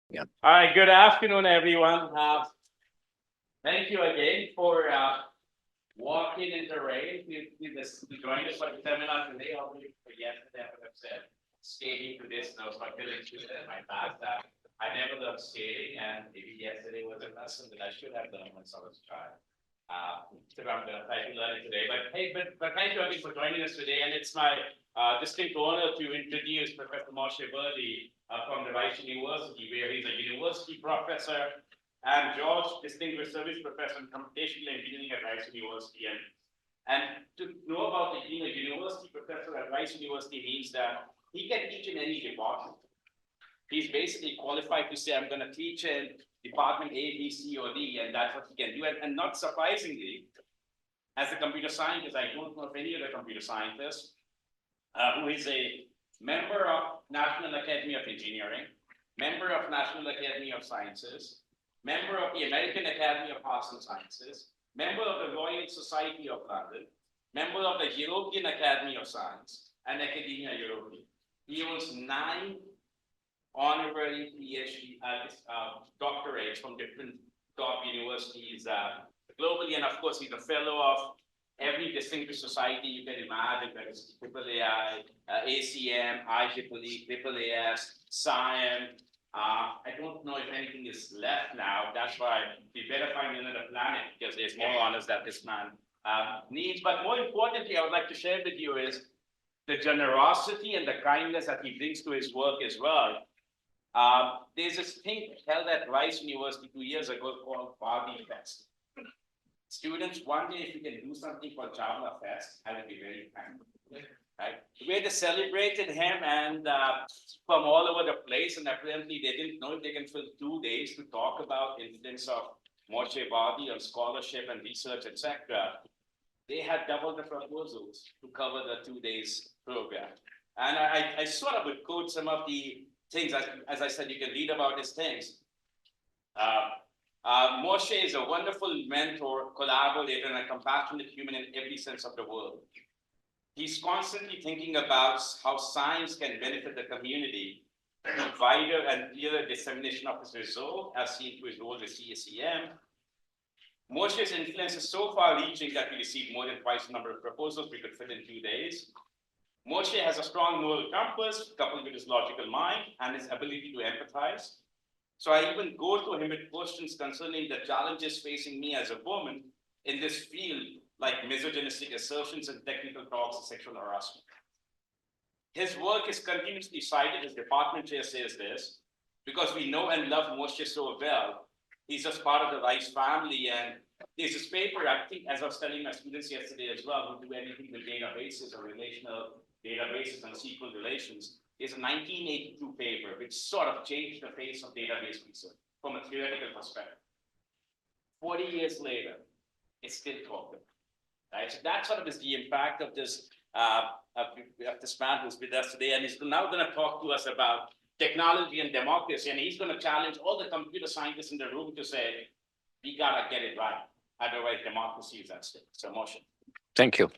Yeah. All right, good afternoon, everyone. Thank you again for walking in the rain to join us for the seminar today. Already for yesterday, I would have said skating to this, no, so I feel included in my past. I never loved skating, and maybe yesterday was a lesson that I should have done once I was a child. So I'm going to try to learn it today. But hey, but thank you again for joining us today, and it's my distinct honor to introduce Professor Moshe Vardi from the Rice University, where he's a university professor and George Distinguished Service Professor in Computational Engineering at Rice University. And to know about being a university professor at Rice University means that he can teach in any department. He's basically qualified to say, I'm going to teach in department A, B, C, or D, and that's what he can do. And not surprisingly, as a computer scientist, I don't know of any other computer scientist who is a member of National Academy of Engineering, member of National Academy of Sciences, member of the American Academy of Arts and Sciences, member of the Royal Society of London, member of the European Academy of Science, and Academia Europaea. He owns 9 honorary PhD doctorates from different top universities globally, and of course, he's a fellow of every distinguished society you can imagine, whether it's AAAI, ACM, IEEE, AAAS, SIAM. I don't know if anything is left now. That's why we better find another planet, because there's more honors that this man needs. But more importantly, I would like to share with you is the generosity and the kindness that he brings to his work as well. There's this thing held at Rice University 2 years ago called Vardi Fest. Students, one day if you can do something for Java Fest, I would be very thankful. Right? Where they celebrated him and from all over the place, and apparently they didn't know if they can fill 2 days to talk about incidents of Moshe Vardi on scholarship and research, etc. They had doubled the proposals to cover the 2 days program. And I sort of would quote some of the things, as I said, you can read about his things. Moshe is a wonderful mentor, collaborator, and a compassionate human in every sense of the word. He's constantly thinking about how science can benefit the community through wider and clearer dissemination of his result, as seen through his role with CSEM. Moshe's influence is so far-reaching that we received more than twice the number of proposals we could fit in 2 days. Moshe has a strong moral compass, coupled with his logical mind and his ability to empathize. So I even go to him with questions concerning the challenges facing me as a woman in this field, like misogynistic assertions and technical talks of sexual harassment. His work is continuously cited. His department chair says this, because we know and love Moshe so well. He's just part of the Rice family. And there's this paper, I think, as I was telling my students yesterday as well, who do anything with databases or relational databases and SQL relations. There's a 1982 paper, which sort of changed the face of database research from a theoretical perspective. 40 years later, it's still talked about. Right? So that sort of is the impact of this man who's with us today, and he's now going to talk to us about technology and democracy, and he's going to challenge all the computer scientists in the room to say, we got to get it right. Otherwise, democracy is at stake. So, Moshe. Thank you.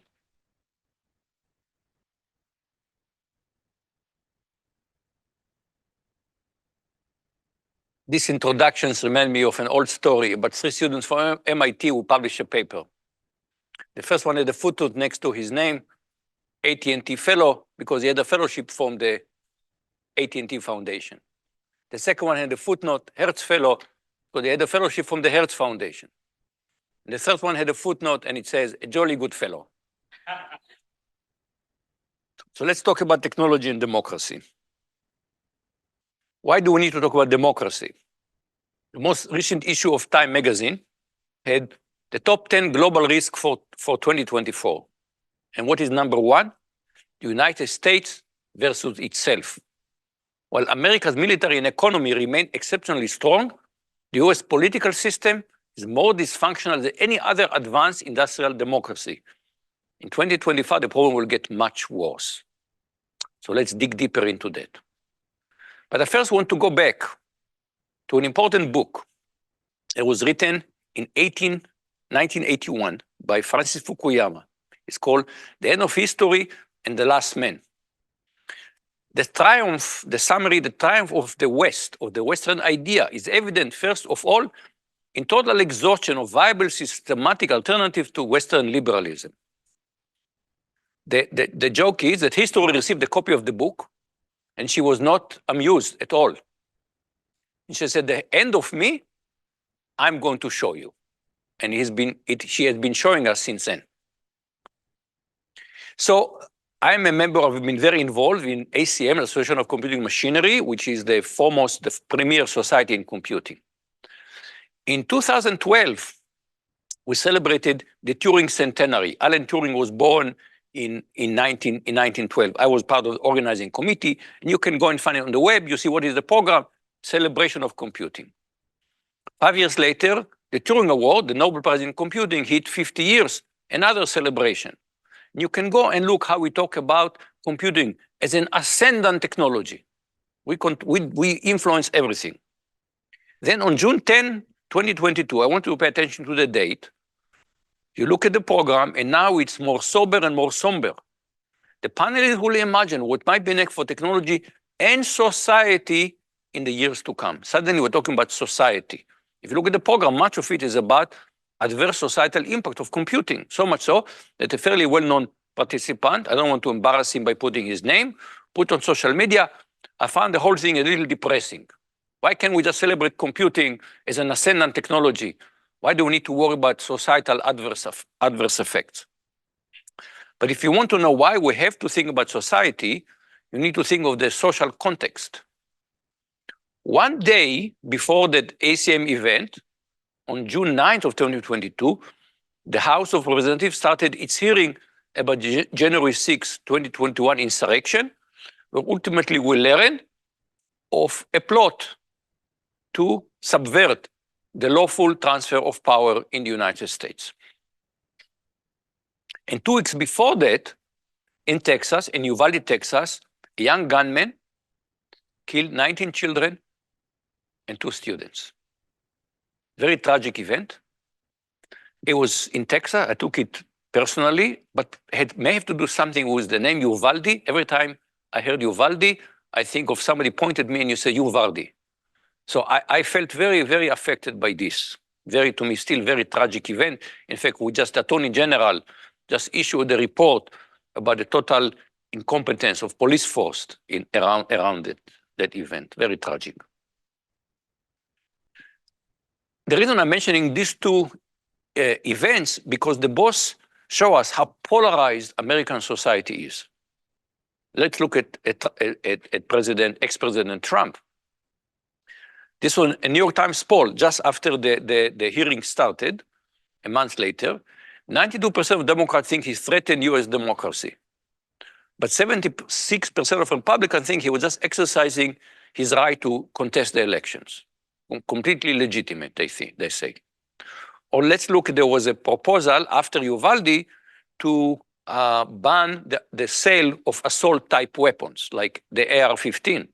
These introductions remind me of an old story about 3 students from MIT who published a paper. The first one had a footnote next to his name, AT&T fellow, because he had a fellowship from the AT&T Foundation. The second one had a footnote, Hertz fellow, because they had a fellowship from the Hertz Foundation. And the third one had a footnote, and it says, a jolly good fellow. So let's talk about technology and democracy. Why do we need to talk about democracy? The most recent issue of Time magazine had the top 10 global risks for 2024. And what is number 1? The United States versus itself. While America's military and economy remain exceptionally strong, the US political system is more dysfunctional than any other advanced industrial democracy. In 2025, the problem will get much worse. So let's dig deeper into that. But I first want to go back to an important book. It was written in 1981 by Francis Fukuyama. It's called The End of History and the Last Man. the triumph, the summary, the triumph of the West, of the Western idea, is evident, first of all, in total exhaustion of viable systematic alternatives to Western liberalism. The joke is that history received a copy of the book, and she was not amused at all. And she said, the end of me, I'm going to show you. And she has been showing us since then. So I'm a member of, I've been very involved in ACM, Association of Computing Machinery, which is the premier society in computing. In 2012, we celebrated the Turing centenary. Alan Turing was born in 1912. I was part of the organizing committee, and you can go and find it on the web. You see what is the program, Celebration of Computing. 5 years later, the Turing Award, the Nobel Prize in Computing, hit 50 years, another celebration. You can go and look how we talk about computing as an ascendant technology. We influence everything. Then on June 10, 2022, I want you to pay attention to the date. You look at the program, and now it's more sober and more somber. The panelists will imagine what might be next for technology and society in the years to come. Suddenly, we're talking about society. If you look at the program, much of it is about adverse societal impact of computing, so much so that a fairly well-known participant, I don't want to embarrass him by putting his name, put on social media, I found the whole thing a little depressing. Why can't we just celebrate computing as an ascendant technology? Why do we need to worry about societal adverse effects? But if you want to know why we have to think about society, you need to think of the social context. One day before that ACM event, on June 9th of 2022, the House of Representatives started its hearing about January 6, 2021 insurrection, where ultimately we learned of a plot to subvert the lawful transfer of power in the United States. And 2 weeks before that, in Texas, in Uvalde, Texas, a young gunman killed 19 children and 2 students. Very tragic event. It was in Texas. I took it personally, but may have to do something with the name Uvalde. Every time I heard Uvalde, I think of somebody pointed at me and you say, Vardi. So I felt very, very affected by this. Very, to me, still very tragic event. In fact, Attorney General just issued a report about the total incompetence of police force around that event. Very tragic. The reason I'm mentioning these 2 events, because the both show us how polarized American society is. Let's look at ex-President Trump. This was a New York Times poll just after the hearing started, a month later. 92% of Democrats think he's threatened U.S. democracy. But 76% of Republicans think he was just exercising his right to contest the elections. Completely legitimate, they say. Or let's look, there was a proposal after Uvalde to ban the sale of assault-type weapons, like the AR-15.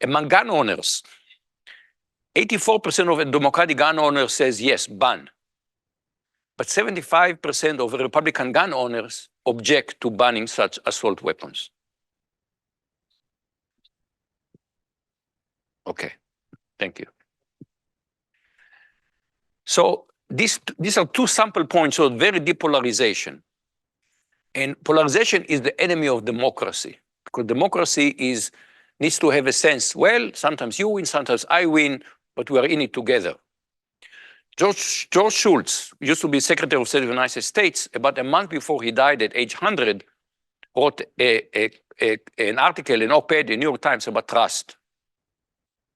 Among gun owners, 84% of Democratic gun owners says yes, ban. But 75% of Republican gun owners object to banning such assault weapons. Okay, thank you. So these are 2 sample points of very deep polarization. And polarization is the enemy of democracy, because democracy needs to have a sense, well, sometimes you win, sometimes I win, but we are in it together. George Shultz used to be Secretary of State of the United States. About a month before he died at age 100, wrote an article, an op-ed in New York Times about trust.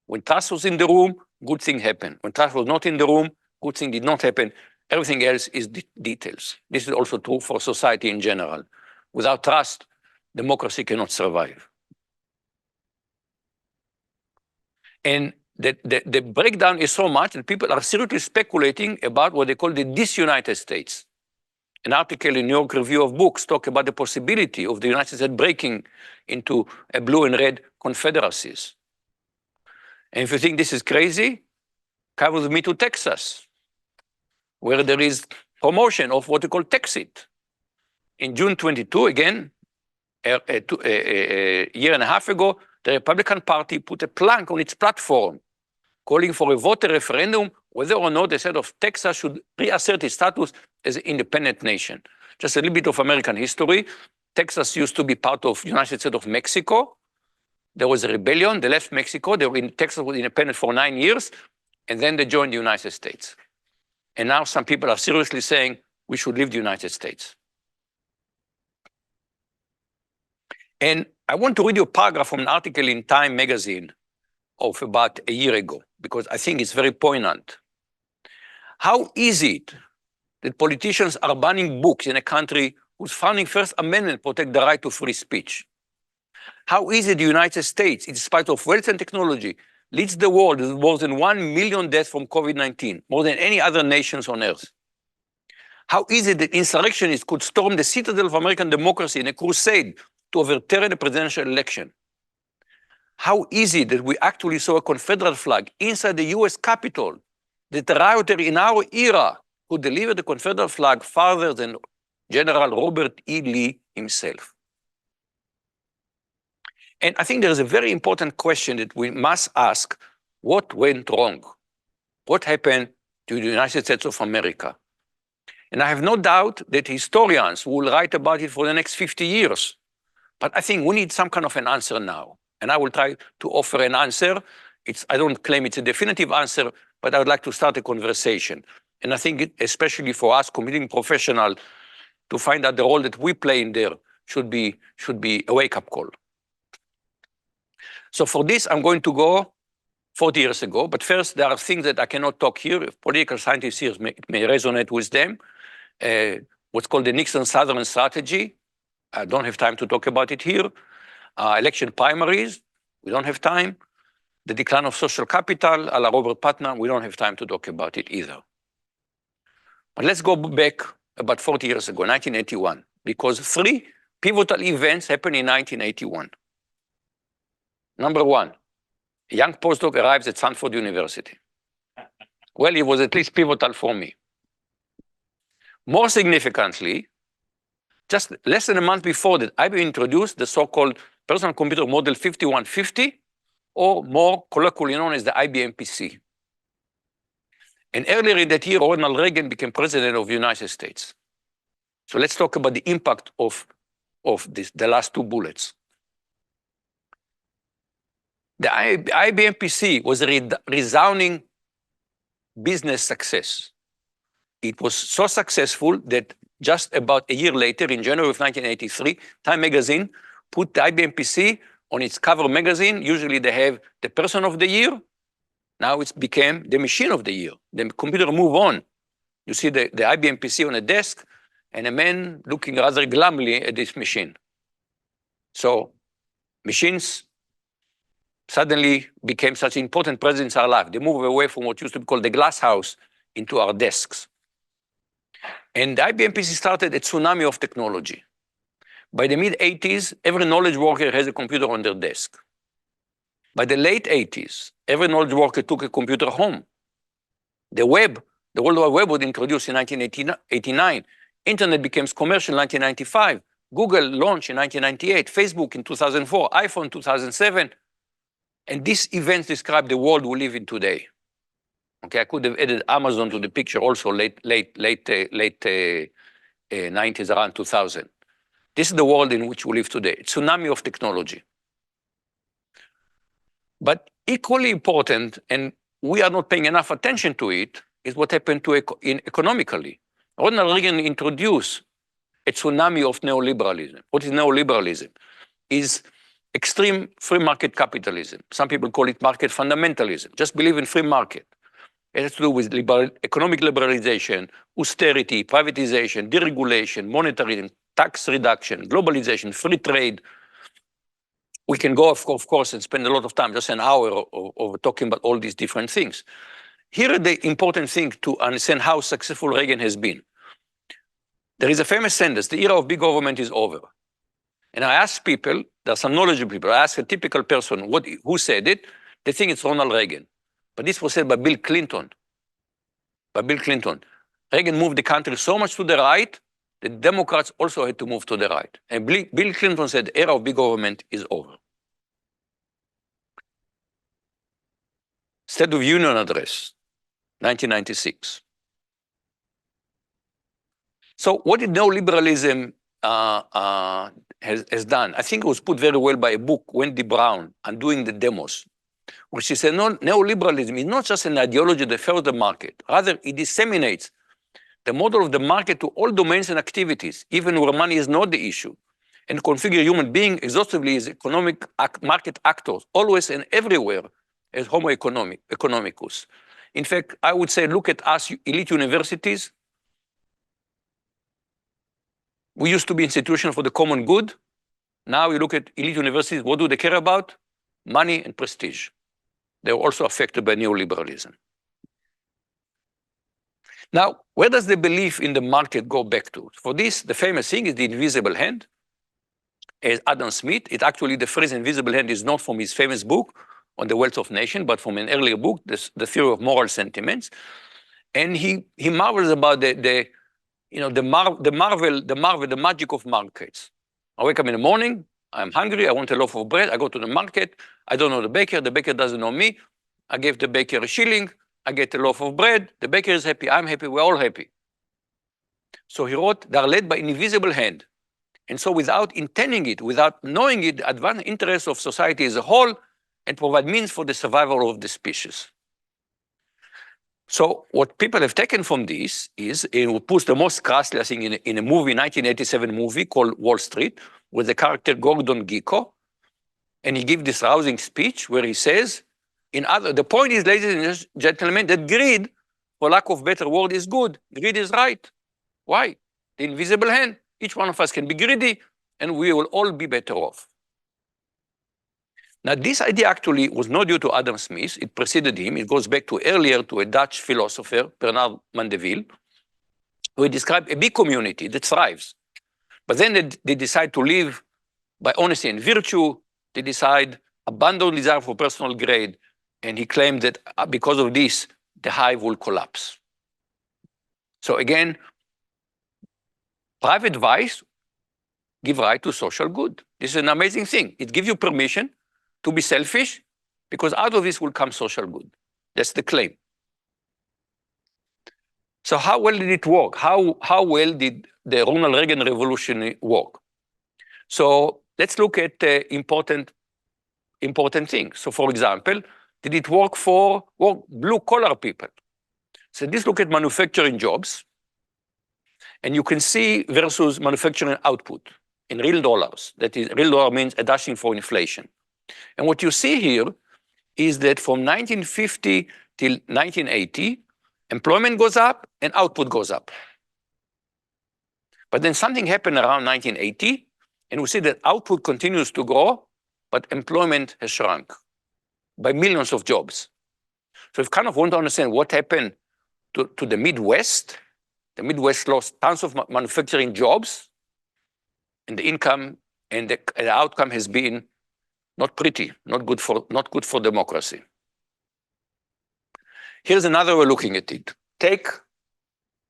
When trust was in the room, good thing happened. When trust was not in the room, good thing did not happen. Everything else is details. This is also true for society in general. Without trust, democracy cannot survive. And the breakdown is so much that people are seriously speculating about what they call the disunited states. An article in New York Review of Books talks about the possibility of the United States breaking into a blue and red confederacies. And if you think this is crazy, come with me to Texas, where there is promotion of what we call Texit. In June 22, again, a year and a half ago, the Republican Party put a plank on its platform calling for a voter referendum whether or not the state of Texas should reassert its status as an independent nation. Just a little bit of American history. Texas used to be part of the United States of Mexico. There was a rebellion. They left Mexico. Texas was independent for 9 years, and then they joined the United States. And now some people are seriously saying we should leave the United States. And I want to read you a paragraph from an article in Time magazine of about a year ago, because I think it's very poignant. How is it that politicians are banning books in a country whose founding First Amendment protects the right to free speech? How is it the United States, in spite of wealth and technology, leads the world with more than 1 million deaths from COVID-19, more than any other nations on earth? How is it that insurrectionists could storm the citadel of American democracy in a crusade to overturn a presidential election? How is it that we actually saw a Confederate flag inside the US Capitol, that the rioter in our era could deliver the Confederate flag farther than General Robert E. Lee himself? And I think there is a very important question that we must ask: what went wrong? What happened to the United States of America? And I have no doubt that historians will write about it for the next 50 years. But I think we need some kind of an answer now. And I will try to offer an answer. I don't claim it's a definitive answer, but I would like to start a conversation. And I think especially for us computing professionals, to find out the role that we play in there should be a wake-up call. So for this, I'm going to go 40 years ago. But first, there are things that I cannot talk here. If political scientists here may resonate with them. What's called the Nixon Southern Strategy. I don't have time to talk about it here. Election primaries, we don't have time. The decline of social capital, a la Robert Putnam, we don't have time to talk about it either. But let's go back about 40 years ago, 1981, because 3 pivotal events happened in 1981. Number 1, a young postdoc arrives at Stanford University. Well, it was at least pivotal for me. More significantly, just less than a month before that, IBM introduced the so-called personal computer model 5150, or more colloquially known as the IBM PC. And earlier in that year, Ronald Reagan became president of the United States. So let's talk about the impact of the last 2 bullets. The IBM PC was a resounding business success. It was so successful that just about a year later, in January of 1983, Time magazine put the IBM PC on its cover magazine. Usually they have the person of the year. Now it's became the machine of the year. The computer moved on. You see the IBM PC on a desk and a man looking rather glumly at this machine. So machines suddenly became such an important presence in our life. They move away from what used to be called the glass house into our desks. And the IBM PC started a tsunami of technology. By the mid-80s, every knowledge worker has a computer on their desk. By the late 80s, every knowledge worker took a computer home. The web, the World Wide Web was introduced in 1989. Internet became commercial in 1995. Google launched in 1998. Facebook in 2004. iPhone 2007. And these events describe the world we live in today. Okay, I could have added Amazon to the picture also late 90s, around 2000. This is the world in which we live today. A tsunami of technology. But equally important, and we are not paying enough attention to it, is what happened to economically. Ronald Reagan introduced a tsunami of neoliberalism. What is neoliberalism? Is extreme free market capitalism. Some people call it market fundamentalism. Just believe in free market. It has to do with economic liberalization, austerity, privatization, deregulation, monetarism, tax reduction, globalization, free trade. We can go, of course, and spend a lot of time, just an hour of talking about all these different things. Here are the important thing to understand how successful Reagan has been. There is a famous sentence: the era of big government is over. And I ask people, there are some knowledgeable people, I ask a typical person who said it, they think it's Ronald Reagan. But this was said by Bill Clinton. Reagan moved the country so much to the right the Democrats also had to move to the right. And Bill Clinton said, the era of big government is over. State of Union address, 1996. So what did neoliberalism has done? I think it was put very well by a book, Wendy Brown, Undoing the Demos, where she said, no, neoliberalism is not just an ideology that favors the market. Rather, it disseminates the model of the market to all domains and activities, even where money is not the issue, and configure human beings exhaustively as economic market actors, always and everywhere as homo economicus. In fact, I would say, look at us, elite universities. We used to be institutions for the common good. Now you look at elite universities, what do they care about? Money and prestige. They're also affected by neoliberalism. Now, where does the belief in the market go back to? For this, the famous thing is the invisible hand. As Adam Smith, the phrase invisible hand is not from his famous book on the wealth of nations, but from an earlier book, the theory of moral sentiments. And he marvels about the magic of markets. I wake up in the morning, I'm hungry, I want a loaf of bread, I go to the market, I don't know the baker doesn't know me, I gave the baker a shilling, I get a loaf of bread, the baker is happy, I'm happy, we're all happy. So he wrote, they're led by an invisible hand. And so without intending it, without knowing it, the advanced interests of society as a whole and provide means for the survival of the species. So what people have taken from this is, it puts the most crassly, I think, in a movie, 1987 movie called Wall Street, with the character Gordon Gekko. And he gives this rousing speech where he says, the point is, ladies and gentlemen, that greed, for lack of better word, is good. Greed is right. Why? The invisible hand. Each one of us can be greedy, and we will all be better off. Now, this idea actually was not due to Adam Smith. It preceded him. It goes back to earlier to a Dutch philosopher, Bernard Mandeville, who described a big community that thrives. But then they decide to live by honesty and virtue. They decide abandon desire for personal gain. And he claimed that because of this, the hive will collapse. So again, private vice give right to social good. This is an amazing thing. It gives you permission to be selfish, because out of this will come social good. That's the claim. So how well did it work? How well did the Ronald Reagan revolution work? So let's look at important things. So for example, did it work for blue-collar people? So let's look at manufacturing jobs. And you can see versus manufacturing output in real dollars. That is, real dollar means adjusting for inflation. And what you see here is that from 1950 till 1980, employment goes up and output goes up. But then something happened around 1980, and we see that output continues to grow, but employment has shrunk by millions of jobs. So if you kind of want to understand what happened to the Midwest lost tons of manufacturing jobs, and the income and the outcome has been not pretty, not good for democracy. Here's another way of looking at it. Take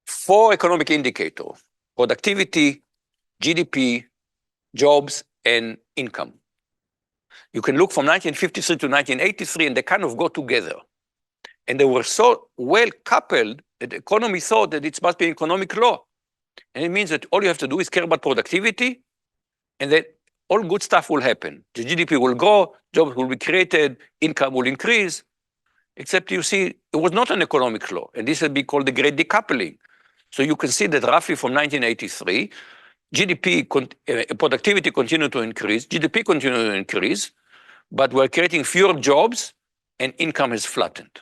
4 economic indicators: productivity, GDP, jobs, and income. You can look from 1953 to 1983, and they kind of go together. And they were so well coupled that the economy thought that it must be economic law. And it means that all you have to do is care about productivity, and then all good stuff will happen. The GDP will grow, jobs will be created, income will increase. Except you see, it was not an economic law. And this has been called the great decoupling. So you can see that roughly from 1983, productivity continued to increase, GDP continued to increase, but we're creating fewer jobs and income has flattened.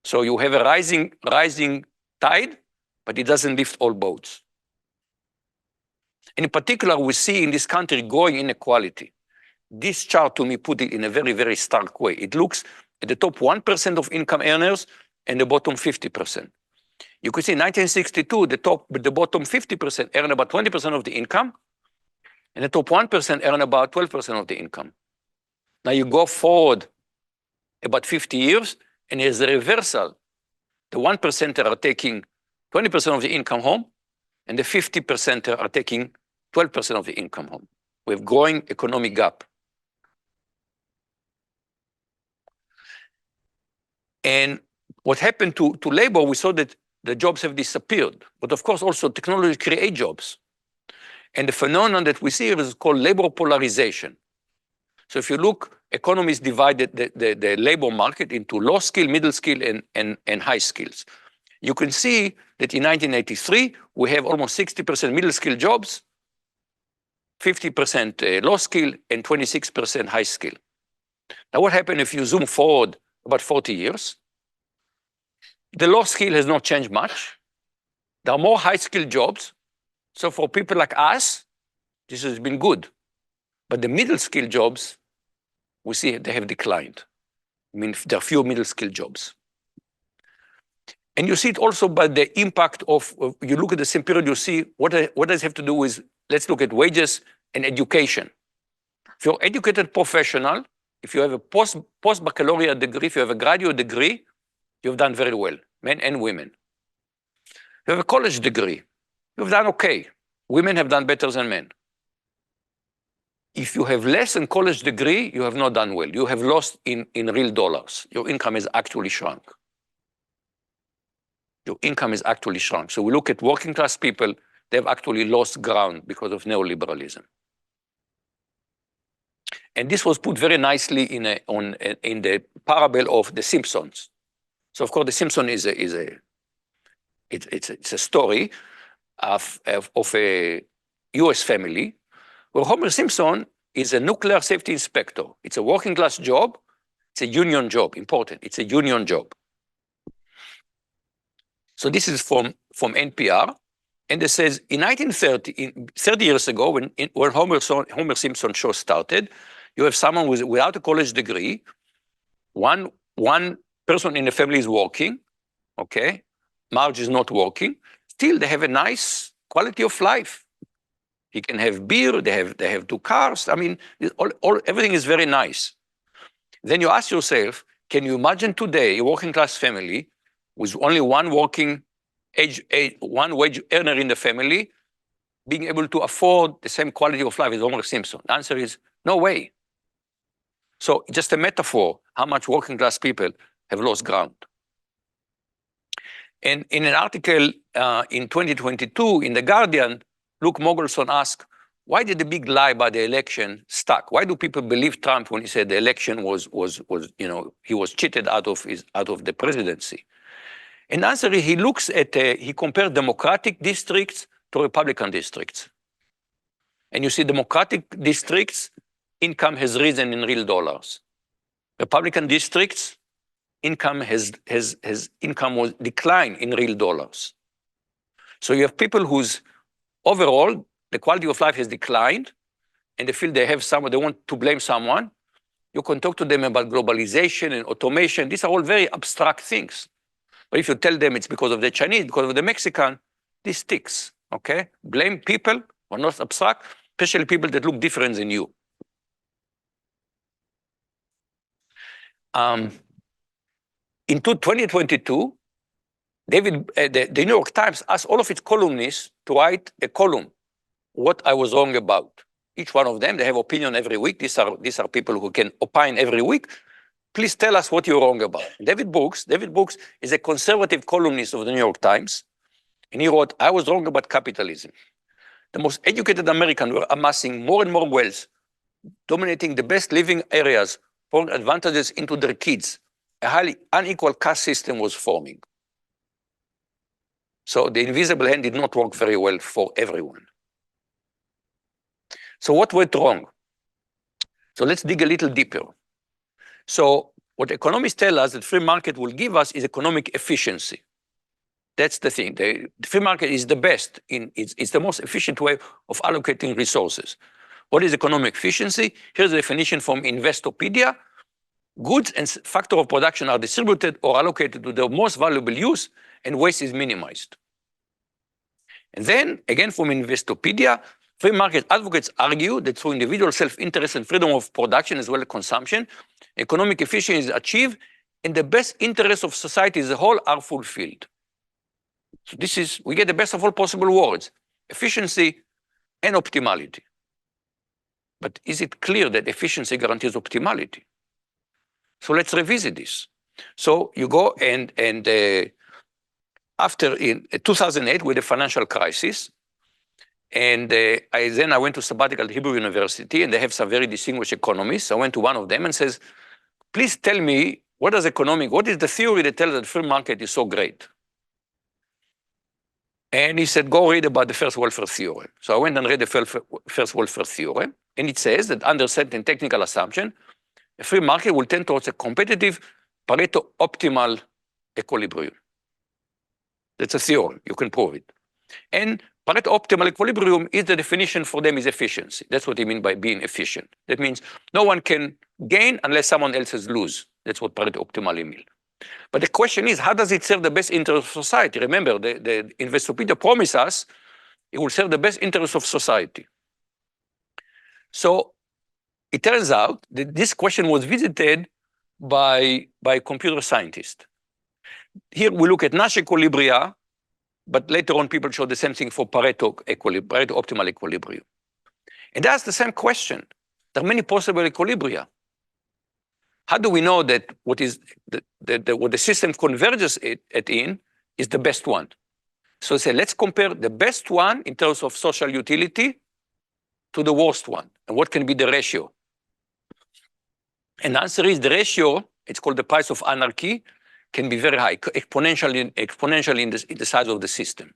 So you have a rising tide, but it doesn't lift all boats. And in particular, we see in this country growing inequality. This chart to me put it in a very, very stark way. It looks at the top 1% of income earners and the bottom 50%. You could see in 1962, the bottom 50% earn about 20% of the income, and the top 1% earn about 12% of the income. Now you go forward about 50 years, and there's a reversal. The 1% are taking 20% of the income home, and the 50% are taking 12% of the income home. We have growing economic gap. And what happened to labor, we saw that the jobs have disappeared. But of course, also technology creates jobs. And the phenomenon that we see is called labor polarization. So if you look, economists divided the labor market into low skill, middle skill, and high skills. You can see that in 1983, we have almost 60% middle skill jobs, 50% low skill, and 26% high skill. Now, what happened if you zoom forward about 40 years? The low skill has not changed much. There are more high skill jobs. So for people like us, this has been good. But the middle skill jobs, we see they have declined. I mean, there are fewer middle skill jobs. And you see it also by the impact of, you look at the same period, you see what does it have to do with, let's look at wages and education. If you're an educated professional, if you have a post-baccalaureate degree, if you have a graduate degree, you've done very well, men and women. If you have a college degree, you've done okay. Women have done better than men. If you have less than college degree, you have not done well. You have lost in real dollars. Your income has actually shrunk. Your income is actually shrunk. So we look at working class people, they've actually lost ground because of neoliberalism. And this was put very nicely in the parable of The Simpsons. So of course, The Simpsons it's a story of a US family where Homer Simpson is a nuclear safety inspector. It's a working class job. It's a union job, important. It's a union job. So this is from NPR. And it says, in 1930, 30 years ago, when Homer Simpson show started, you have someone without a college degree. One person in the family is working, okay? Marge is not working. Still, they have a nice quality of life. He can have beer, they have 2 cars. I mean, everything is very nice. Then you ask yourself, can you imagine today a working class family with only one wage earner in the family being able to afford the same quality of life as Homer Simpson? The answer is no way. So just a metaphor, how much working class people have lost ground. And in an article in 2022 in The Guardian, Luke Mogelson asked, why did the big lie about the election stuck? Why do people believe Trump when he said the election was he was cheated out of the presidency? And the answer is he looks at, he compared Democratic districts to Republican districts. And you see Democratic districts, income has risen in real dollars. Republican districts, income was declined in real dollars. So you have people whose overall, the quality of life has declined, and they feel they want to blame someone. You can talk to them about globalization and automation. These are all very abstract things. But if you tell them it's because of the Chinese, because of the Mexican, this sticks, okay? Blame people are not abstract, especially people that look different than you. In 2022, the New York Times asked all of its columnists to write a column, what I was wrong about. Each one of them, they have opinion every week. These are people who can opine every week. Please tell us what you're wrong about. David Brooks is a conservative columnist of the New York Times. And he wrote, I was wrong about capitalism. The most educated Americans were amassing more and more wealth, dominating the best living areas, pouring advantages into their kids. A highly unequal caste system was forming. So the invisible hand did not work very well for everyone. So what went wrong? So let's dig a little deeper. So what economists tell us that free market will give us is economic efficiency. That's the thing. The free market is the best. It's the most efficient way of allocating resources. What is economic efficiency? Here's the definition from Investopedia. Goods and factor of production are distributed or allocated to their most valuable use, and waste is minimized. And then, again from Investopedia, free market advocates argue that through individual self-interest and freedom of production as well as consumption, economic efficiency is achieved and the best interests of society as a whole are fulfilled. So we get the best of all possible worlds, efficiency and optimality. But is it clear that efficiency guarantees optimality? So let's revisit this. So you go and after in 2008 with the financial crisis, and I went to sabbatical at Hebrew University, and they have some very distinguished economists. I went to one of them and says, please tell me, what is the theory that tells that the free market is so great? And he said, go read about the first welfare theorem. So I went and read the first welfare theorem, and it says that under certain technical assumption, a free market will tend towards a competitive Pareto optimal equilibrium. That's a theorem, you can prove it. And Pareto optimal equilibrium is the definition for them is efficiency. That's what they mean by being efficient. That means no one can gain unless someone else has lose. That's what Pareto optimally means. But the question is, how does it serve the best interest of society? Remember, the Investopedia promised us it will serve the best interest of society. So it turns out that this question was visited by computer scientists. Here we look at Nash equilibria, but later on people showed the same thing for Pareto optimal equilibrium. And that's the same question. There are many possible equilibria. How do we know that what the system converges in is the best one? So say, let's compare the best one in terms of social utility to the worst one. And what can be the ratio? And the answer is the ratio, it's called the price of anarchy, can be very high, exponentially in the size of the system.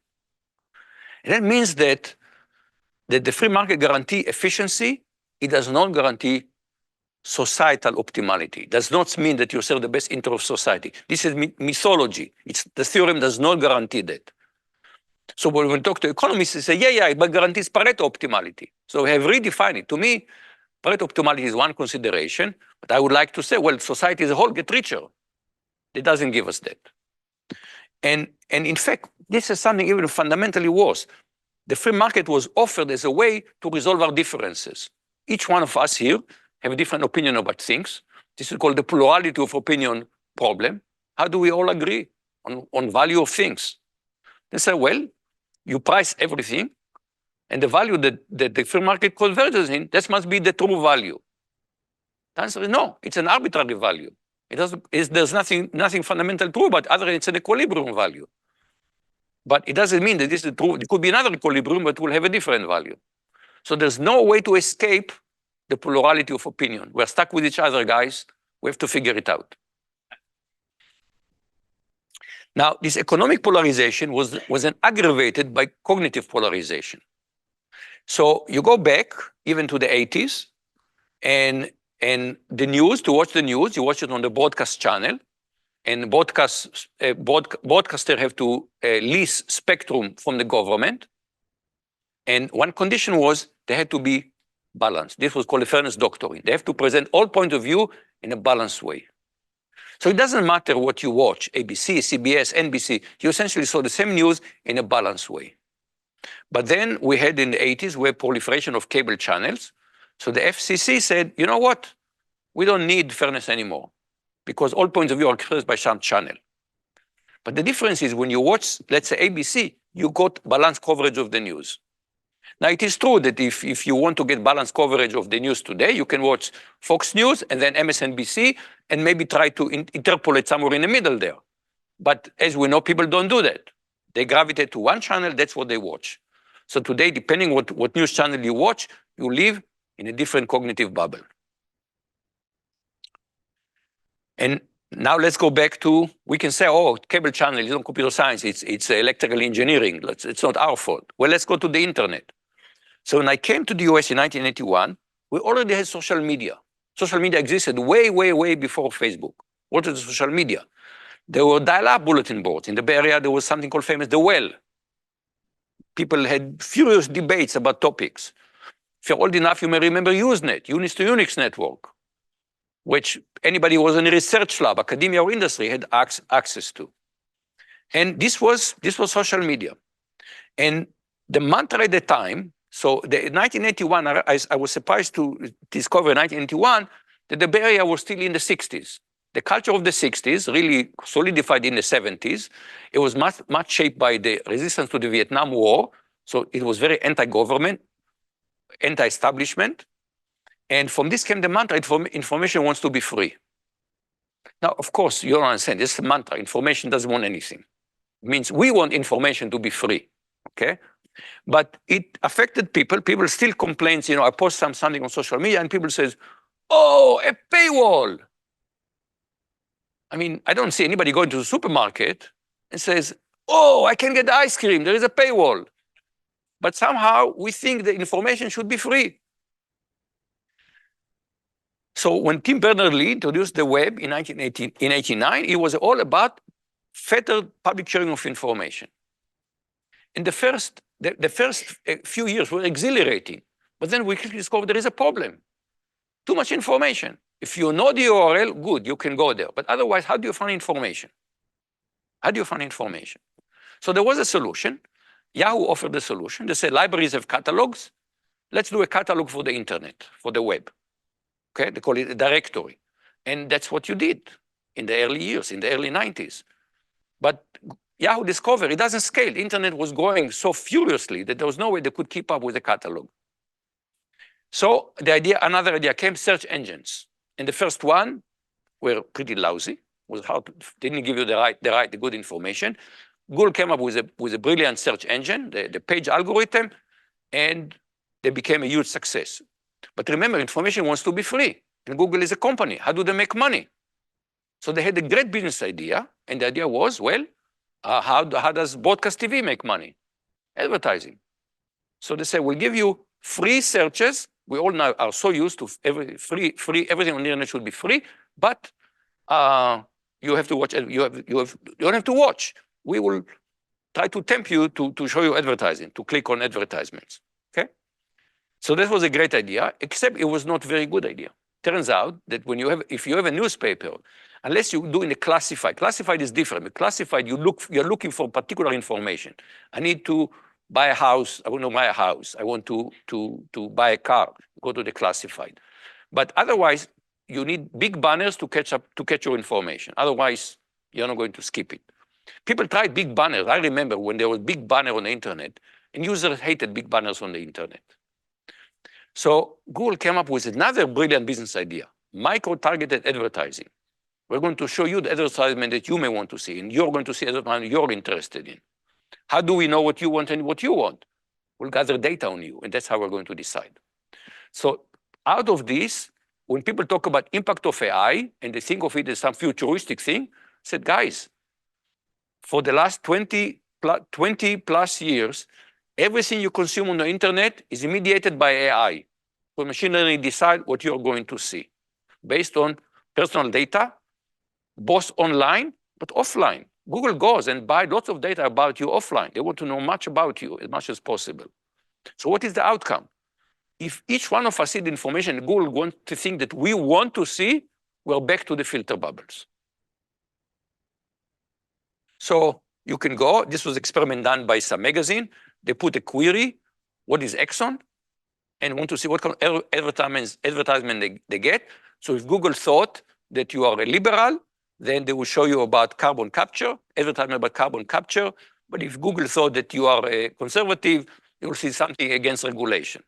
And that means that the free market guarantee efficiency, it does not guarantee societal optimality. It does not mean that you serve the best interest of society. This is mythology. The theorem does not guarantee that. So when we talk to economists, they say, yeah, it guarantees Pareto optimality. So we have redefined it. To me, Pareto optimality is one consideration, but I would like to say, well, society as a whole gets richer. It doesn't give us that. And in fact, this is something even fundamentally worse. The free market was offered as a way to resolve our differences. Each one of us here have a different opinion about things. This is called the plurality of opinion problem. How do we all agree on value of things? They say, well, you price everything, and the value that the free market converges in, that must be the true value. The answer is no, it's an arbitrary value. There's nothing fundamental true, but other than it's an equilibrium value. But it doesn't mean that this is true. It could be another equilibrium, but will have a different value. So there's no way to escape the plurality of opinion. We're stuck with each other, guys. We have to figure it out. Now, this economic polarization was aggravated by cognitive polarization. So you go back even to the 80s, and the news, to watch the news, you watch it on the broadcast channel, and broadcaster have to lease spectrum from the government. And one condition was they had to be balanced. This was called the fairness doctrine. They have to present all points of view in a balanced way. So it doesn't matter what you watch, ABC, CBS, NBC, you essentially saw the same news in a balanced way. But then we had in the 80s, we had proliferation of cable channels. So the FCC said, you know what? We don't need fairness anymore because all points of view are expressed by some channel. But the difference is when you watch, let's say ABC, you got balanced coverage of the news. Now, it is true that if you want to get balanced coverage of the news today, you can watch Fox News and then MSNBC and maybe try to interpolate somewhere in the middle there. But as we know, people don't do that. They gravitate to one channel, that's what they watch. So today, depending what news channel you watch, you live in a different cognitive bubble. And now let's go back to, we can say, oh, cable channel is not computer science, it's electrical engineering, it's not our fault. Well, let's go to the internet. So when I came to the US in 1981, we already had social media. Social media existed way, way, way before Facebook. What is social media? There were dial-up bulletin boards. In the Bay Area, there was something called famous The Well. People had furious debates about topics. If you're old enough, you may remember Usenet, Unix to Unix network, which anybody who was in a research lab, academia or industry had access to. And this was social media. And the mantra at the time, so in 1981, I was surprised to discover in 1981 that the Bay Area was still in the 60s. The culture of the 60s really solidified in the 70s. It was much shaped by the resistance to the Vietnam War. So it was very anti-government, anti-establishment. And from this came the mantra, information wants to be free. Now, of course, you don't understand, this is a mantra. Information doesn't want anything. It means we want information to be free, okay? But it affected people. People still complain, I post something on social media and people says, oh, a paywall. I mean, I don't see anybody going to the supermarket and says, oh, I can get the ice cream, there is a paywall. But somehow we think the information should be free. So when Tim Berners-Lee introduced the web in 1989, it was all about fettered public sharing of information. In the first few years were exhilarating, but then we quickly discovered there is a problem. Too much information. If you know the URL, good, you can go there. But otherwise, how do you find information? How do you find information? So there was a solution. Yahoo offered the solution. They said libraries have catalogs. Let's do a catalog for the internet, for the web. Okay, they call it a directory. And that's what you did in the early years, in the early 90s. But Yahoo discovered it doesn't scale. The internet was growing so furiously that there was no way they could keep up with the catalog. So another idea came, search engines. And the first one were pretty lousy, was hard, didn't give you the good information. Google came up with a brilliant search engine, the page algorithm, and they became a huge success. But remember, information wants to be free, and Google is a company. How do they make money? So they had a great business idea, and the idea was, well, how does broadcast TV make money? Advertising. So they say, we'll give you free searches. We all now are so used to everything on the internet should be free, but you have to watch. You don't have to watch. We will try to tempt you to show you advertising, to click on advertisements. Okay. So that was a great idea, except it was not a very good idea. Turns out that if you have a newspaper, unless you do in a classified is different. But classified, you're looking for particular information. I need to buy a house. I want to buy a house. I want to buy a car. Go to the classified. But otherwise, you need big banners to catch your information. Otherwise, you're not going to skip it. People tried big banners. I remember when there was big banner on the internet, and users hated big banners on the internet. So Google came up with another brilliant business idea, micro-targeted advertising. We're going to show you the advertisement that you may want to see, and you're going to see advertisement you're interested in. How do we know what you want and what you want? We'll gather data on you, and that's how we're going to decide. So out of this, when people talk about impact of AI, and they think of it as some futuristic thing, I said, guys, for the last 20 plus years, everything you consume on the internet is mediated by AI. So machine learning decide what you're going to see based on personal data, both online, but offline. Google goes and buys lots of data about you offline. They want to know much about you, as much as possible. So what is the outcome? If each one of us see the information Google wants to think that we want to see, we're back to the filter bubbles. So you can go, this was an experiment done by some magazine. They put a query, what is Exxon? And want to see what kind of advertisement they get. So if Google thought that you are a liberal, then they will show you about carbon capture, advertisement about carbon capture. But if Google thought that you are a conservative, you will see something against regulation,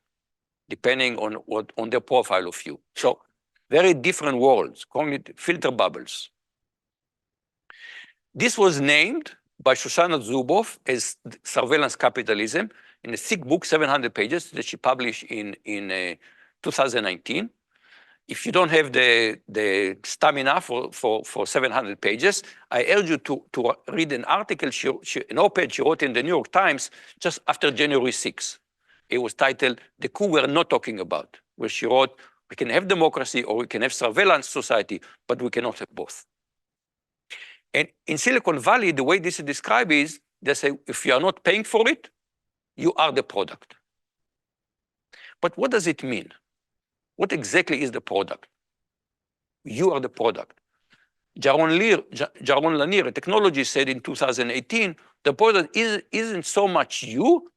depending on their profile of you. So very different worlds, calling it filter bubbles. This was named by Shoshana Zuboff as surveillance capitalism in a thick book, 700 pages, that she published in 2019. If you don't have the stamina for 700 pages, I urge you to read an article, an op-ed she wrote in the New York Times just after January 6th. It was titled, "The Coup We're Not Talking About," where she wrote, we can have democracy or we can have surveillance society, but we cannot have both. And in Silicon Valley, the way this is described is, they say, if you are not paying for it, you are the product. But what does it mean? What exactly is the product? You are the product. Jaron Lanier, a technologist, said in 2018, the product isn't so much you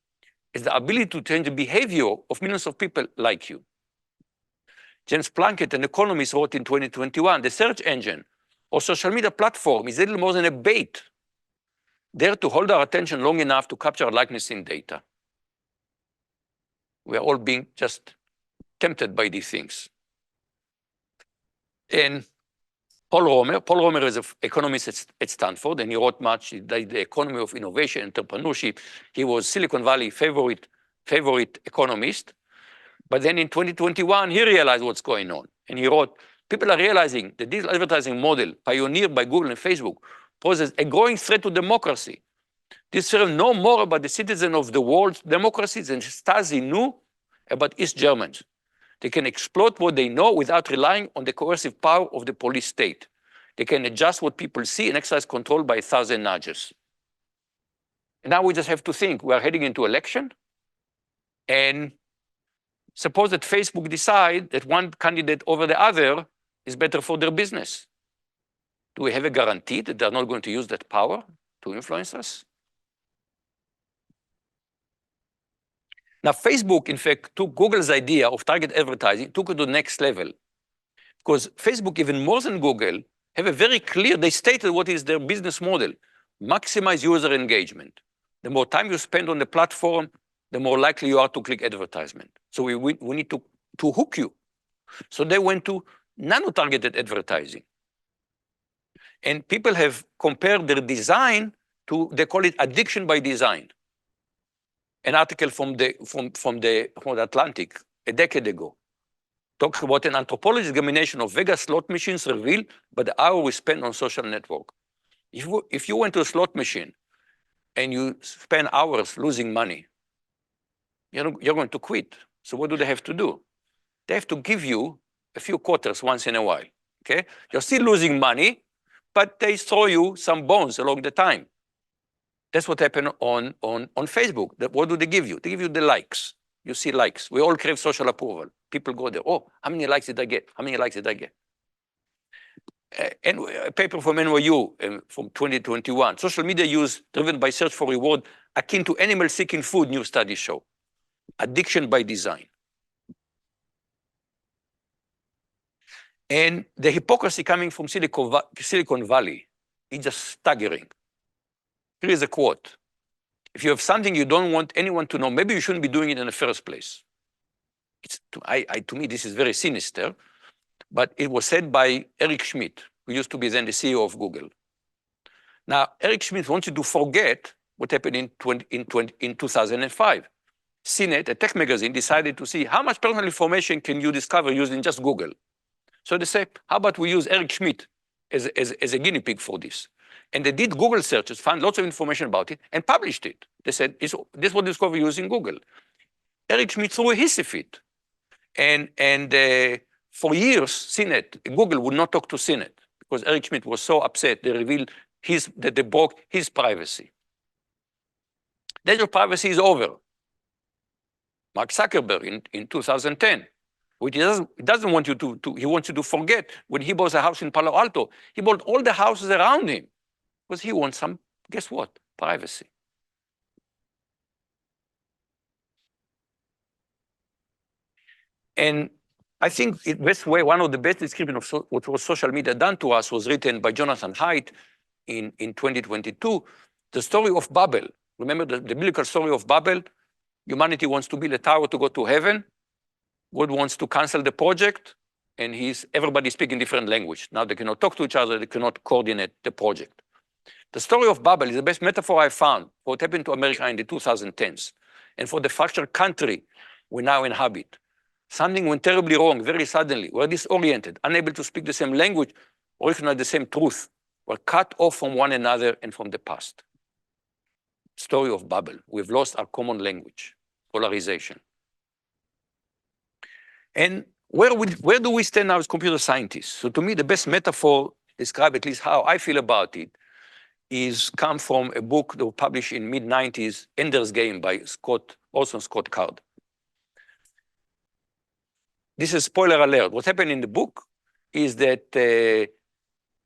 as the ability to change the behavior of millions of people like you. James Plunkett, an economist, wrote in 2021, the search engine or social media platform is little more than a bait, there to hold our attention long enough to capture our likeness in data. We are all being just tempted by these things. And Paul Romer is an economist at Stanford, and he wrote much, the economy of innovation, entrepreneurship. He was Silicon Valley favorite economist. But then in 2021, he realized what's going on. And he wrote, people are realizing that this advertising model, pioneered by Google and Facebook, poses a growing threat to democracy. This firm know more about the citizens of the world's democracies than Stasi knew about East Germans. They can exploit what they know without relying on the coercive power of the police state. They can adjust what people see and exercise control by 1,000 nudges. And now we just have to think, we are heading into election, and suppose that Facebook decide that one candidate over the other is better for their business. Do we have a guarantee that they're not going to use that power to influence us? Now, Facebook, in fact, took Google's idea of target advertising, took it to the next level. Because Facebook, even more than Google, have a very clear, they stated what is their business model: maximize user engagement. The more time you spend on the platform, the more likely you are to click advertisement. So we need to hook you. So they went to nano-targeted advertising. And people have compared their design to, they call it addiction by design. An article from the Atlantic a decade ago talks about an anthropological examination of Vegas slot machines revealed by the hour we spend on social network. If you went to a slot machine and you spend hours losing money, you're going to quit. So what do they have to do? They have to give you a few quarters once in a while, okay? You're still losing money, but they throw you some bones along the time. That's what happened on Facebook. What do they give you? They give you the likes. You see likes. We all crave social approval. People go there, oh, how many likes did I get? How many likes did I get? And a paper from NYU from 2021, social media use driven by search for reward akin to animal seeking food, new studies show. Addiction by design. And the hypocrisy coming from Silicon Valley is just staggering. Here is a quote. If you have something you don't want anyone to know, maybe you shouldn't be doing it in the first place. To me, this is very sinister, but it was said by Eric Schmidt, who used to be then the CEO of Google. Now, Eric Schmidt wants you to forget what happened in 2005. CNET, a tech magazine, decided to see how much personal information can you discover using just Google. So they say, how about we use Eric Schmidt as a guinea pig for this? And they did Google searches, found lots of information about it, and published it. They said, this was discovered using Google. Eric Schmidt threw a hissy fit. And for years, CNET, Google would not talk to CNET because Eric Schmidt was so upset they revealed that they broke his privacy. The age of privacy is over. Mark Zuckerberg in 2010, which he doesn't want you he wants you to forget when he bought a house in Palo Alto, he bought all the houses around him because he wants some, guess what, privacy. And I think best way, one of the best descriptions of what was social media done to us was written by Jonathan Haidt in 2022, the story of Babel. Remember the biblical story of Babel? Humanity wants to build a tower to go to heaven. God wants to cancel the project, and everybody speaking different language. Now they cannot talk to each other, they cannot coordinate the project. The story of Babel is the best metaphor I found for what happened to America in the 2010s and for the fractured country we now inhabit. Something went terribly wrong very suddenly. We're disoriented, unable to speak the same language or recognize the same truth. We're cut off from one another and from the past. Story of Babel. We've lost our common language, polarization. And where do we stand now as computer scientists? So to me, the best metaphor, describe at least how I feel about it, is come from a book that was published in mid-90s, Ender's Game by Scott Card. This is spoiler alert. What happened in the book is that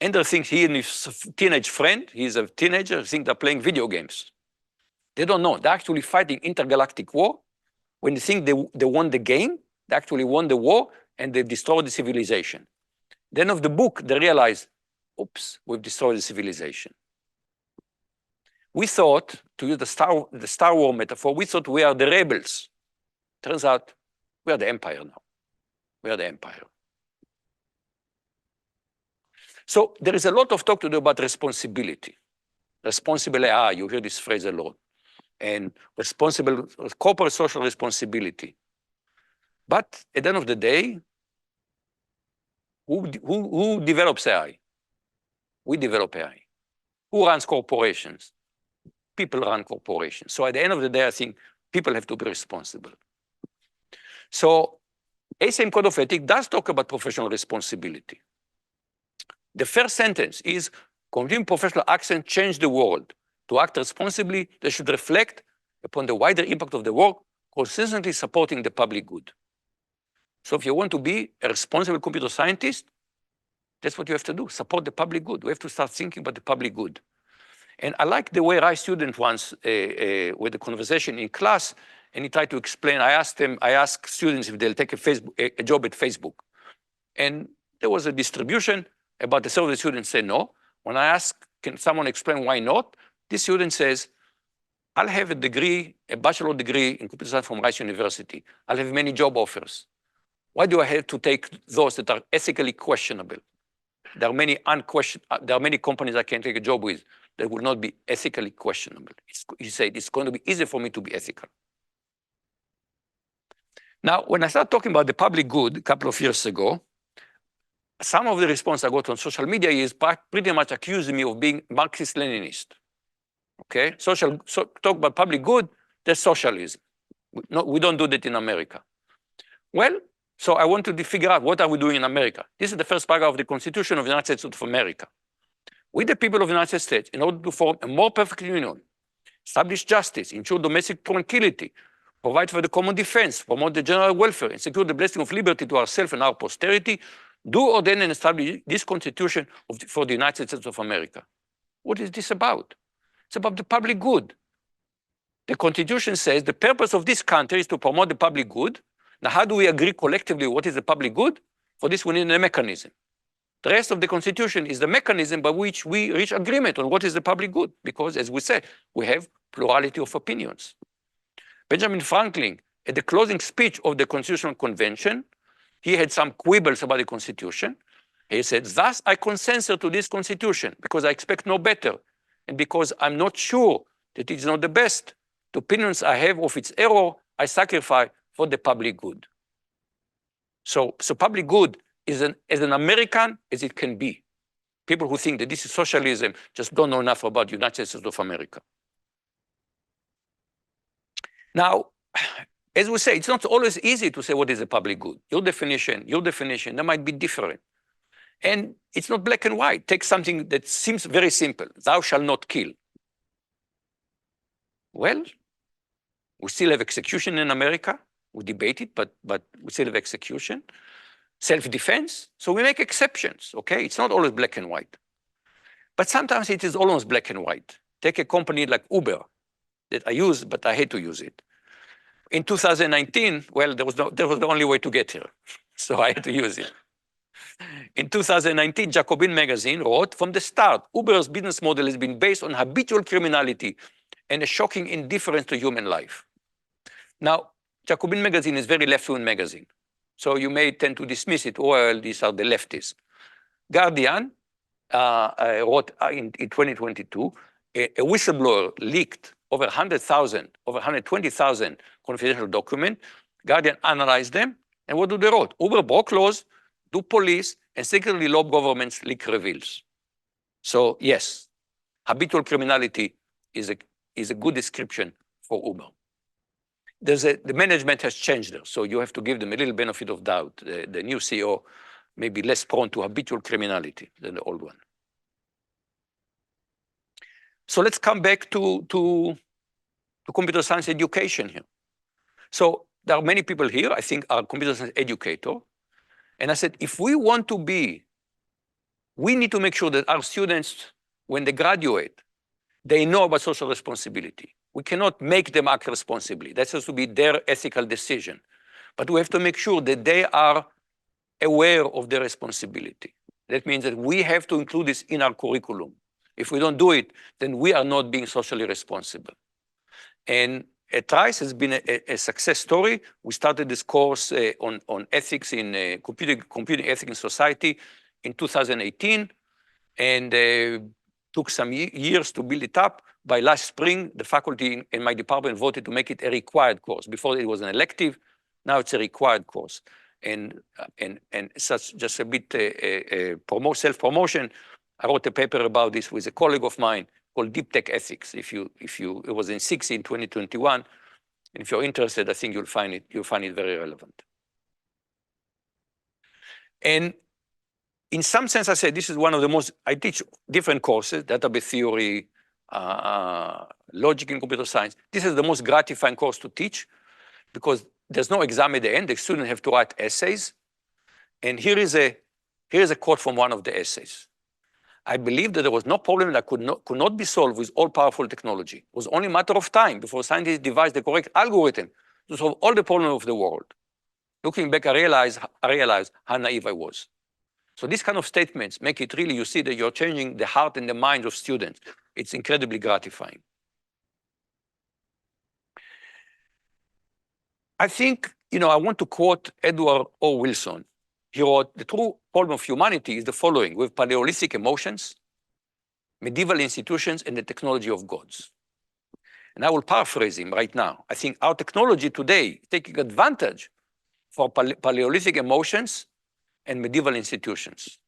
Ender thinks he and his teenage friend, he's a teenager, think they're playing video games. They don't know. They're actually fighting intergalactic war. When they think they won the game, they actually won the war and they destroyed the civilization. Then of the book, they realize, oops, we've destroyed the civilization. We thought, to use the Star Wars metaphor, we thought we are the rebels. Turns out we are the empire now. We are the empire. So there is a lot of talk to do about responsibility. Responsible AI, you hear this phrase a lot. And responsible corporate social responsibility. But at the end of the day, who develops AI? We develop AI. Who runs corporations? People run corporations. So at the end of the day, I think people have to be responsible. So ASM Code of Ethics does talk about professional responsibility. The first sentence is, continuing professional action change the world. To act responsibly, they should reflect upon the wider impact of the work, consistently supporting the public good. So if you want to be a responsible computer scientist, that's what you have to do, support the public good. We have to start thinking about the public good. And I like the way a student once, with a conversation in class, and he tried to explain, I asked students if they'll take a job at Facebook. And there was a distribution. About the third of the students said no. When I asked, can someone explain why not? This student says, I'll have a degree, a bachelor degree in computer science from Rice University. I'll have many job offers. Why do I have to take those that are ethically questionable? There are many companies I can take a job with that will not be ethically questionable. He said, it's going to be easy for me to be ethical. Now, when I started talking about the public good a couple of years ago, some of the response I got on social media is pretty much accusing me of being Marxist-Leninist. Okay, talk about public good, that's socialism. We don't do that in America. Well, so I wanted to figure out what are we doing in America. This is the first paragraph of the Constitution of the United States of America. We, the people of the United States, in order to form a more perfect union, establish justice, ensure domestic tranquility, provide for the common defense, promote the general welfare, and secure the blessing of liberty to ourselves and our posterity, do ordain and establish this Constitution for the United States of America. What is this about? It's about the public good. The Constitution says the purpose of this country is to promote the public good. Now, how do we agree collectively what is the public good? For this, we need a mechanism. The rest of the Constitution is the mechanism by which we reach agreement on what is the public good, because, as we said, we have plurality of opinions. Benjamin Franklin, at the closing speech of the Constitutional Convention, he had some quibbles about the Constitution. He said, thus I consent to this Constitution because I expect no better, and because I'm not sure that it is not the best. The opinions I have of its error, I sacrifice for the public good. So public good is as an American as it can be. People who think that this is socialism just don't know enough about the United States of America. Now, as we say, it's not always easy to say what is the public good. Your definition, that might be different. And it's not black and white. Take something that seems very simple. Thou shalt not kill. Well, we still have execution in America. We debate it, but we still have execution. Self-defense, so we make exceptions, okay? It's not always black and white. But sometimes it is almost black and white. Take a company like Uber that I use, but I hate to use it. In 2019, well, that was the only way to get here. So I had to use it. In 2019, Jacobin magazine wrote, from the start, Uber's business model has been based on habitual criminality and a shocking indifference to human life. Now, Jacobin magazine is very left-wing magazine. So you may tend to dismiss it. Well, these are the leftists. Guardian wrote in 2022, a whistleblower leaked over 120,000 confidential documents. Guardian analyzed them, and what do they wrote? Uber broke laws, do police, and secretly lobby governments leak reveals. So yes, habitual criminality is a good description for Uber. The management has changed there, so you have to give them a little benefit of doubt. The new CEO may be less prone to habitual criminality than the old one. So let's come back to computer science education here. So there are many people here, I think, are computer science educator. And I said, if we want to be, we need to make sure that our students, when they graduate, they know about social responsibility. We cannot make them act responsibly. That has to be their ethical decision. But we have to make sure that they are aware of their responsibility. That means that we have to include this in our curriculum. If we don't do it, then we are not being socially responsible. And at Rice has been a success story. We started this course on ethics in computing ethics in society in 2018, and took some years to build it up. By last spring, the faculty in my department voted to make it a required course. Before it was an elective, now it's a required course. And such just a bit self-promotion. I wrote a paper about this with a colleague of mine called Deep Tech Ethics. It was in 2021. And if you're interested, I think you'll find it very relevant. And in some sense, I said this is one of the most, I teach different courses, database theory, logic in computer science. This is the most gratifying course to teach because there's no exam at the end. The students have to write essays. And here is a quote from one of the essays. I believe that there was no problem that could not be solved with all-powerful technology. It was only a matter of time before scientists devised the correct algorithm to solve all the problems of the world. Looking back, I realized how naive I was. So these kind of statements make it really, you see that you're changing the heart and the mind of students. It's incredibly gratifying. I think, I want to quote Edward O. Wilson. He wrote, the true problem of humanity is the following: we have Paleolithic emotions, medieval institutions, and the technology of gods. And I will paraphrase him right now. I think our technology today is taking advantage for Paleolithic emotions and medieval institutions.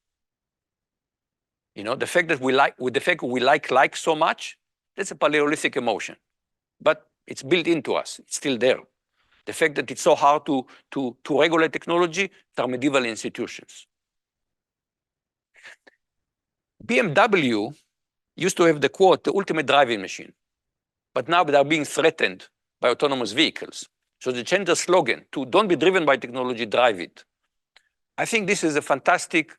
The fact that we like so much, that's a Paleolithic emotion. But it's built into us, it's still there. The fact that it's so hard to regulate technology, it's our medieval institutions. BMW used to have the quote, the ultimate driving machine. But now they are being threatened by autonomous vehicles. So they changed the slogan to don't be driven by technology, drive it. I think this is a fantastic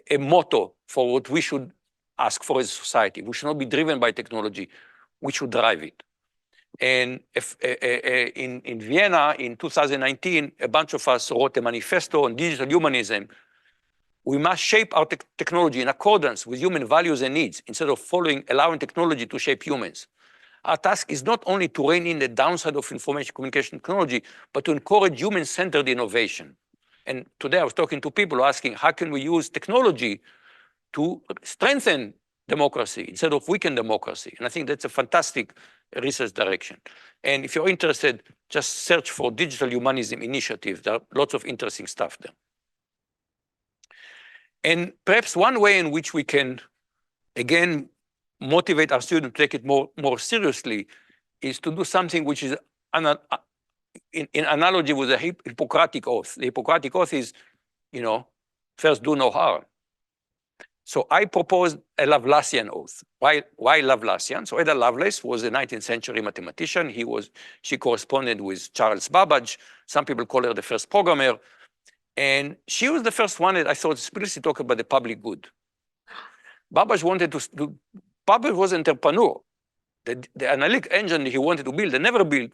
a motto for what we should ask for as a society. We should not be driven by technology, we should drive it. And in Vienna in 2019, a bunch of us wrote a manifesto on digital humanism. We must shape our technology in accordance with human values and needs instead of allowing technology to shape humans. Our task is not only to rein in the downside of information communication technology, but to encourage human-centered innovation. And today I was talking to people asking, how can we use technology to strengthen democracy instead of weaken democracy? And I think that's a fantastic research direction. And if you're interested, just search for Digital Humanism Initiative. There are lots of interesting stuff there. And perhaps one way in which we can, again, motivate our students to take it more seriously is to do something which is in analogy with the Hippocratic Oath. The Hippocratic Oath is, first do no harm. So I proposed a Lovelacean oath. Why Lovelacean? So Ada Lovelace was a 19th century mathematician. She corresponded with Charles Babbage. Some people call her the first programmer. And she was the first one that I thought explicitly talk about the public good. Babbage Babbage was an entrepreneur. The analytic engine he wanted to build and never built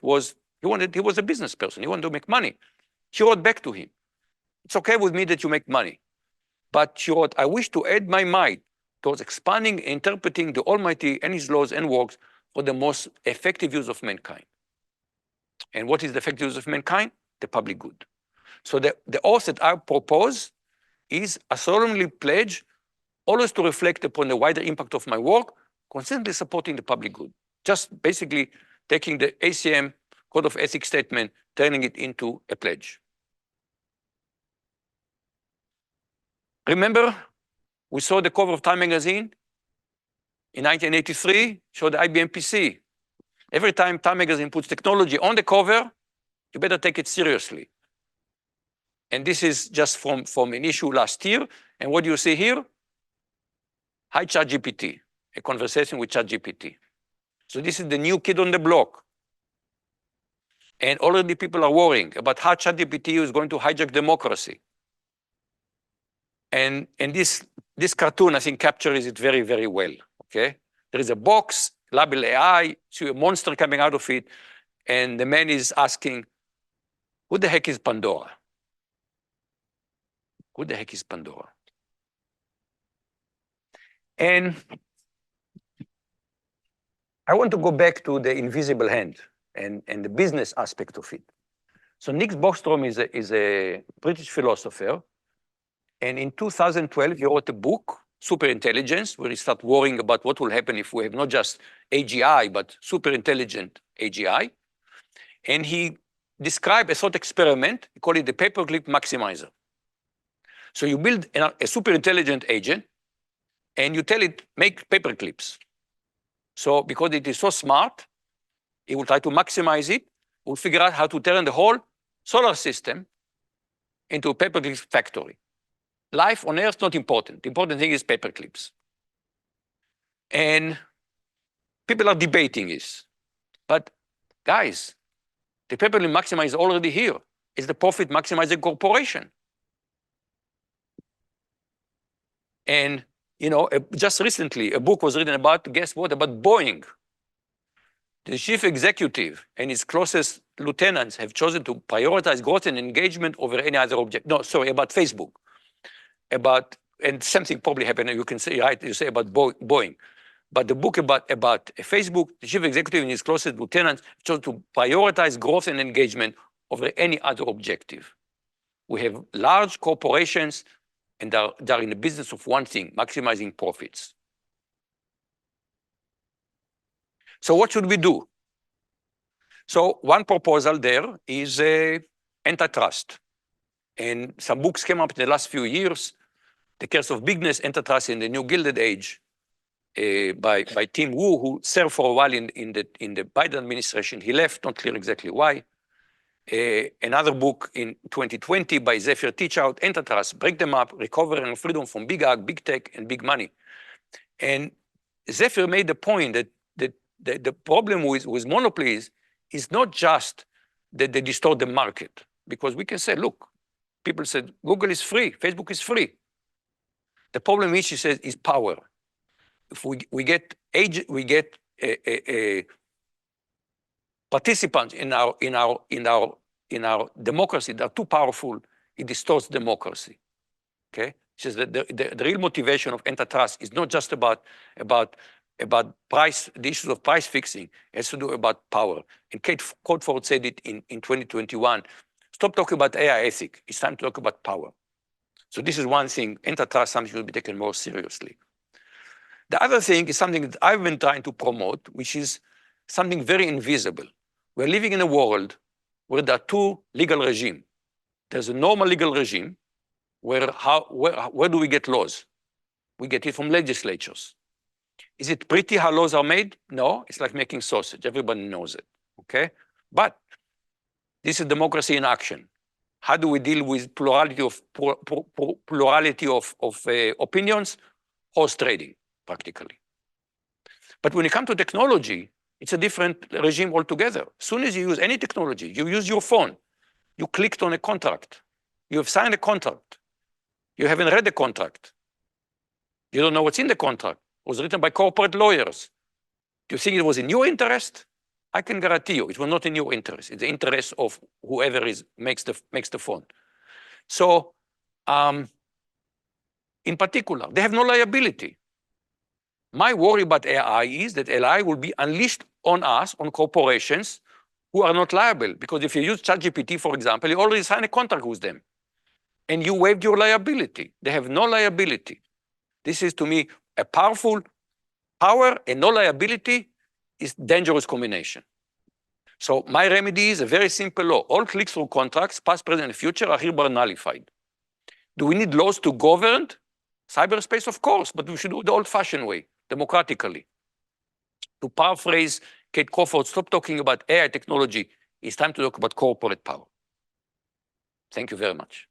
he was a business person. He wanted to make money. She wrote back to him, it's okay with me that you make money. But she wrote, I wish to add my might towards expanding and interpreting the Almighty and his laws and works for the most effective use of mankind. And what is the effective use of mankind? The public good. So the oath that I propose is a solemnly pledge always to reflect upon the wider impact of my work, consistently supporting the public good. Just basically taking the ACM Code of Ethics statement, turning it into a pledge. Remember, we saw the cover of Time magazine in 1983, showed the IBM PC. Every time Time magazine puts technology on the cover, you better take it seriously. And this is just from an issue last year. And what do you see here? Hi, ChatGPT, a conversation with ChatGPT. So this is the new kid on the block. And already people are worrying about how ChatGPT is going to hijack democracy. And this cartoon, I think, captures it very, very well, okay? There is a box, labeled AI, see a monster coming out of it, and the man is asking, who the heck is Pandora? Who the heck is Pandora? And I want to go back to the invisible hand and the business aspect of it. So Nick Bostrom is a British philosopher. And in 2012, he wrote a book, Superintelligence, where he started worrying about what will happen if we have not just AGI, but super intelligent AGI. And he described a thought experiment, he called it the paperclip maximizer. So you build a super intelligent agent, and you tell it, make paperclips. So because it is so smart, it will try to maximize it, will figure out how to turn the whole solar system into a paperclip factory. Life on Earth, not important. The important thing is paperclips. And people are debating this. But guys, the paperclip maximizer is already here. It's the profit maximizing corporation. And just recently, a book was written about, guess what, about Boeing. The chief executive and his closest lieutenants have chosen to prioritize growth and engagement over any other object. No, sorry, about Facebook. And something probably happened, you can say, right, you say about Boeing. But the book about Facebook, the chief executive and his closest lieutenants chose to prioritize growth and engagement over any other objective. We have large corporations, and they're in the business of one thing, maximizing profits. So what should we do? So one proposal there is antitrust. And some books came up in the last few years, The Curse of Bigness, Antitrust in the New Gilded Age, by Tim Wu, who served for a while in the Biden administration. He left, not clear exactly why. Another book in 2020 by Zephyr Teachout, Antitrust, Break Them Up, Recovering Freedom from Big Ag, Big Tech, and Big Money. And Zephyr made the point that the problem with monopolies is not just that they distort the market, because we can say, look, people said Google is free, Facebook is free. The problem is, she says, is power. If we get participants in our democracy that are too powerful, it distorts democracy. Okay, she says that the real motivation of antitrust is not just about price, the issues of price fixing. It has to do about power. And Kate Codford said it in 2021. Stop talking about AI ethic. It's time to talk about power. So this is one thing. Antitrust, something will be taken more seriously. The other thing is something that I've been trying to promote, which is something very invisible. We're living in a world where there are two legal regimes. There's a normal legal regime, where do we get laws? We get it from legislatures. Is it pretty how laws are made? No, it's like making sausage. Everybody knows it, okay? But this is democracy in action. How do we deal with plurality of opinions? Horse trading, practically. But when it comes to technology, it's a different regime altogether. As soon as you use any technology, you use your phone, you clicked on a contract, you have signed a contract, you haven't read the contract, you don't know what's in the contract. It was written by corporate lawyers. Do you think it was in your interest? I can guarantee you it was not in your interest. It's the interest of whoever makes the phone. So in particular, they have no liability. My worry about AI is that AI will be unleashed on us, on corporations who are not liable. Because if you use ChatGPT, for example, you already signed a contract with them. And you waived your liability. They have no liability. This is, to me, a powerful power and no liability is dangerous combination. So my remedy is a very simple law. All click-through contracts, past, present, and future, are hereby nullified. Do we need laws to govern cyberspace? Of course, but we should do it the old-fashioned way, democratically. To paraphrase Kate Crawford, stop talking about AI technology. It's time to talk about corporate power. Thank you very much.